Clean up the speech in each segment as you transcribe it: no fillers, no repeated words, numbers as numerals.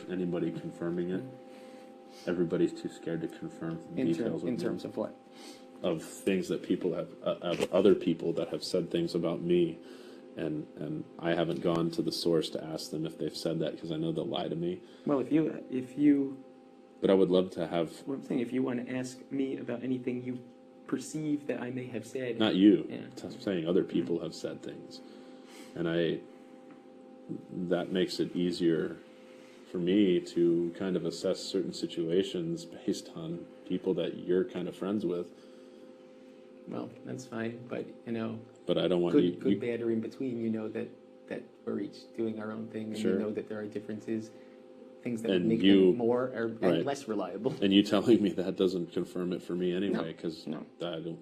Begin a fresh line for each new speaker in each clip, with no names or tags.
anybody confirming it. Everybody's too scared to confirm details.
In terms of what?
Of things that people have, of other people that have said things about me, and I haven't gone to the source to ask them if they've said that because I know they'll lie to me.
Well, if you.
But I would love to have.
What I'm saying, if you want to ask me about anything you perceive that I may have said.
Not you.
Yeah.
I'm saying other people have said things, and that makes it easier for me to kind of assess certain situations based on people that you're kind of friends with.
Well, that's fine, but
But I don't want
good, bad, or in between. You know that we're each doing our own thing, and
Sure.
you know that there are differences, things that
And
make
you-
them more or
right.
and less reliable.
And you telling me that doesn't confirm it for me anyway, because
No.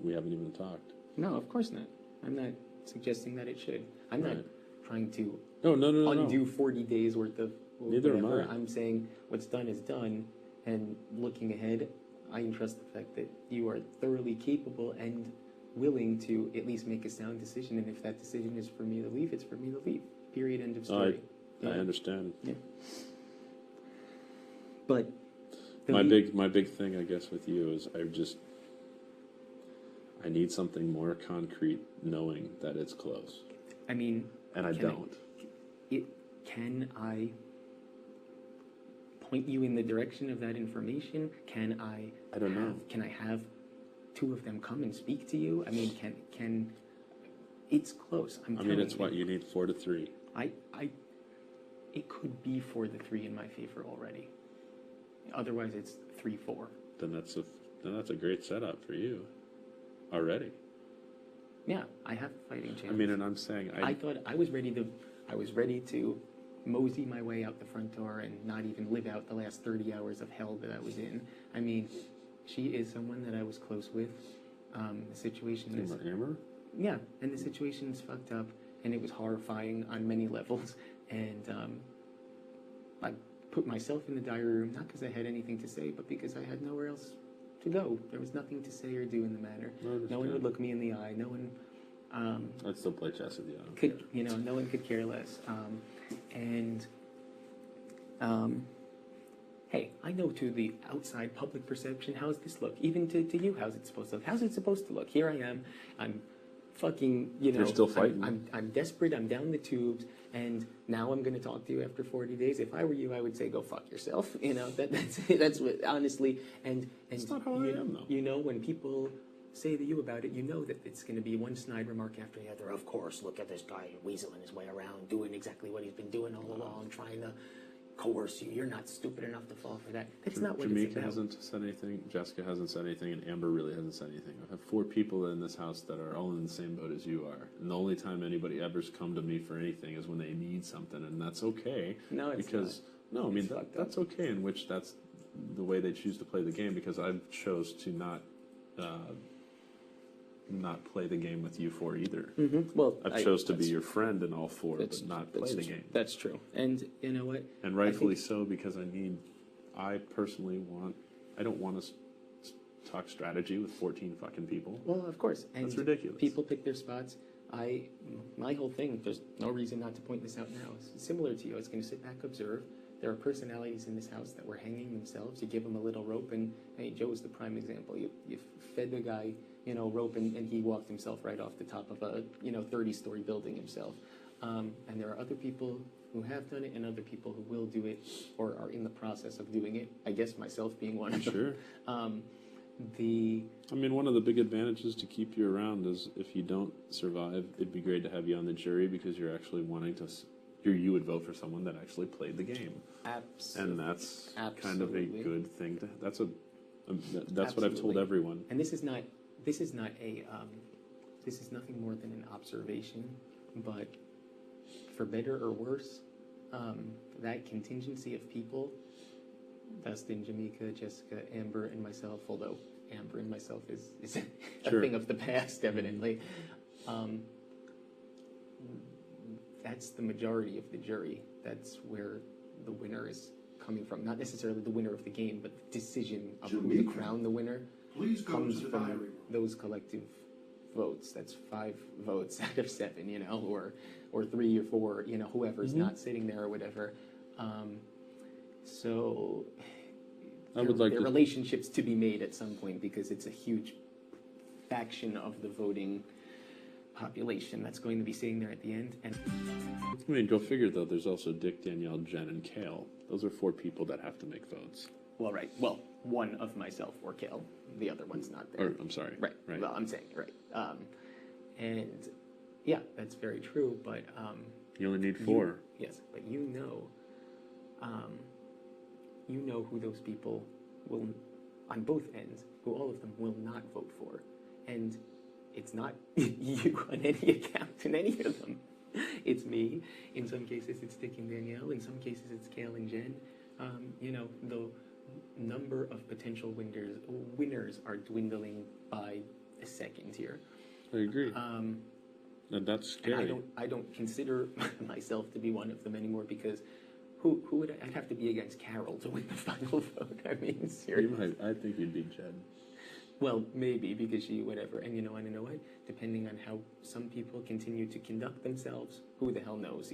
we haven't even talked.
No, of course not. I'm not suggesting that it should. I'm not
Right.
trying to
No.
undo 40 days worth of
Neither am
whatever.
I.
I'm saying what's done is done, and looking ahead, I entrust the fact that you are thoroughly capable and willing to at least make a sound decision. And if that decision is for me to leave, it's for me to leave. Period. End of story.
I understand.
Yeah. But
My big thing, I guess, with you is I need something more concrete, knowing that it's close.
I mean,
And I don't.
Can I point you in the direction of that information? Can I?
I don't know.
Can I have two of them come and speak to you? I mean, can? It's close.
I mean, it's what you need 4 to 3.
It could be 4 to 3 in my favor already. Otherwise, it's 3-4.
Then that's a great setup for you already.
Yeah, I have a fighting chance.
I mean, and I'm saying
I thought I was ready to mosey my way out the front door and not even live out the last 30 hours of hell that I was in. I mean, she is someone that I was close with. The situation is...
Amber?
Yeah, and the situation's fucked up, and it was horrifying on many levels. And I put myself in the diary room, not because I had anything to say, but because I had nowhere else to go. There was nothing to say or do in the matter. No one would look me in the eye. No one...
I'd still play chess with you.
No one could care less. Hey, I know to the outside public perception, how's this look? Even to you, how's it supposed to look? How's it supposed to look? Here I am. I'm fucking,
You're still fighting.
I'm desperate. I'm down the tubes. And now I'm going to talk to you after 40 days. If I were you, I would say, go fuck yourself. That's what, honestly. And
That's not how I am, though.
When people say to you about it, you know that it's going to be one snide remark after the other. Of course, look at this guy weaseling his way around, doing exactly what he's been doing all along, trying to coerce you. You're not stupid enough to fall for that. That's not what it's
Jamaica
about.
hasn't said anything, Jessica hasn't said anything, and Amber really hasn't said anything. I have 4 people in this house that are all in the same boat as you are. And the only time anybody ever's come to me for anything is when they need something, and that's okay.
No, it's
because
not.
No, I mean that's okay, in which that's the way they choose to play the game, because I've chose to not play the game with you 4 either.
Mm-hmm. Well,
I've chose to be your friend in all 4, but not play the game.
That's true. And you know what?
And rightfully so, because I personally don't want to talk strategy with 14 fucking people.
Well, of course. And
that's ridiculous.
People pick their spots. My whole thing, there's no reason not to point this out now. It's similar to you. I was going to sit back, observe. There are personalities in this house that were hanging themselves. You give them a little rope, and hey, Joe is the prime example. You fed the guy, rope, and he walked himself right off the top of a, 30-story building himself. And there are other people who have done it and other people who will do it or are in the process of doing it. I guess myself being one of them.
Sure. One of the big advantages to keep you around is if you don't survive, it'd be great to have you on the jury because you're actually wanting to... You would vote for someone that actually played the game.
Absolutely.
And that's
Absolutely.
kind of a good thing to... That's what I've told everyone.
And this is nothing more than an observation, but for better or worse, that contingency of people, Dustin, Jamaica, Jessica, Amber, and myself, although Amber and myself is a
Sure.
thing of the past, evidently, that's the majority of the jury. That's where the winner is coming from. Not necessarily the winner of the game, but the decision of who to crown the winner comes from those collective votes. That's 5 votes out of 7, or 3 or 4, whoever's not sitting there or whatever. So
I would like
there are
to.
relationships to be made at some point because it's a huge faction of the voting population that's going to be sitting there at the end. And
I mean, go figure though. There's also Dick, Danielle, Jen, and Kale. Those are 4 people that have to make votes.
well, one of myself or Kale, the other one's not there.
Or I'm sorry.
Right. Well, I'm saying right. And yeah, that's very true. But
You only need 4.
yes, but you know who those people will, on both ends, who all of them will not vote for, and it's not you on any account in any of them. It's me. In some cases, it's Dick and Danielle. In some cases, it's Kale and Jen. The number of potential winners are dwindling by a second here.
I agree. And that's scary.
And I don't consider myself to be one of them anymore because who would I'd have to be against Carol to win the final vote. I mean, seriously.
I think you'd beat Jen.
Well, maybe because she whatever. And you know what? Depending on how some people continue to conduct themselves, who the hell knows?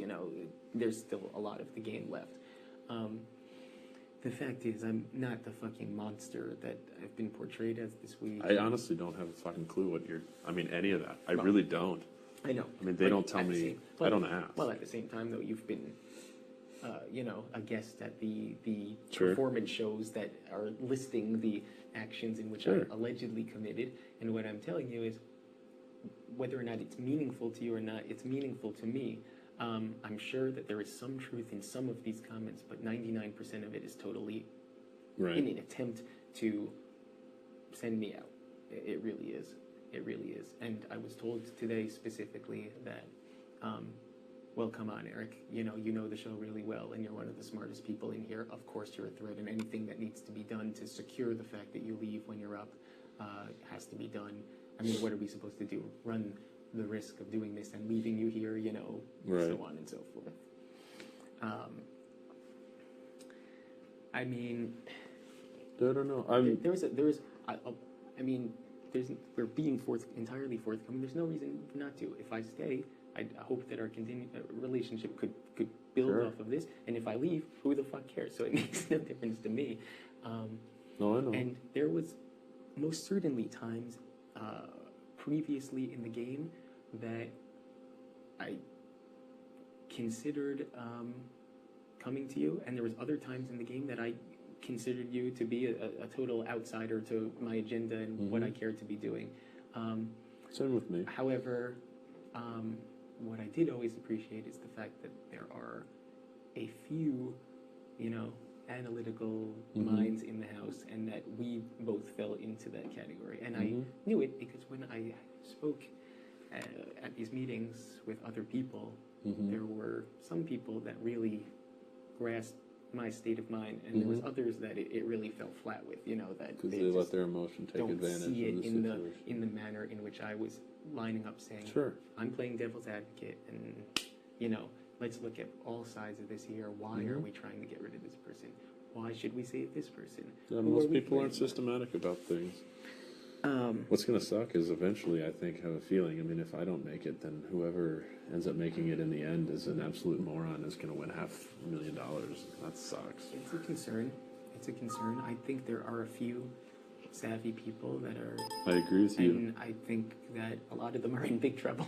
There's still a lot of the game left. The fact is, I'm not the fucking monster that I've been portrayed as this week.
I honestly don't have a fucking clue any of that. I really don't.
I know.
I mean, they don't tell me. I don't ask.
Well, at the same time, though, you've been, a guest at the
Sure.
performance shows that are listing the actions in which
Sure.
I allegedly committed. And what I'm telling you is, whether or not it's meaningful to you or not, it's meaningful to me. I'm sure that there is some truth in some of these comments, but 99% of it is totally
Right.
in an attempt to send me out. It really is. It really is. And I was told today specifically that, well, come on, Eric, you know the show really well, and you're one of the smartest people in here. Of course you're a threat, and anything that needs to be done to secure the fact that you leave when you're up has to be done. I mean, what are we supposed to do? Run the risk of doing this and leaving you here,
Right.
so on and so forth. I mean,
I don't know.
we're being entirely forthcoming. There's no reason not to. If I stay, I hope that our relationship could build
Sure.
off of this. And if I leave, who the fuck cares? So it makes no difference to me.
No, I know.
And there was most certainly times previously in the game that I considered coming to you, and there was other times in the game that I considered you to be a total outsider to my agenda and what I cared to be doing.
Same with me.
However, what I did always appreciate is the fact that there are a few, analytical minds in the house, and that we both fell into that category. And I knew it because when I spoke at these meetings with other people, there were some people that really grasped my state of mind, and there was others that it really fell flat with, that
Because they let their emotion take
don't
advantage
see it
of the
in
situation.
the manner in which I was lining up saying,
Sure.
I'm playing devil's advocate, and let's look at all sides of this here. Why are we trying to get rid of this person? Why should we save this person?
Yeah,
Who are
most
we
people aren't
playing with?
systematic about things. What's going to suck is eventually, I think, have a feeling. I mean, if I don't make it, then whoever ends up making it in the end is an absolute moron, is going to win $500,000. That sucks.
It's a concern. I think there are a few savvy people that are,
I agree with you.
and I think that a lot of them are in big trouble.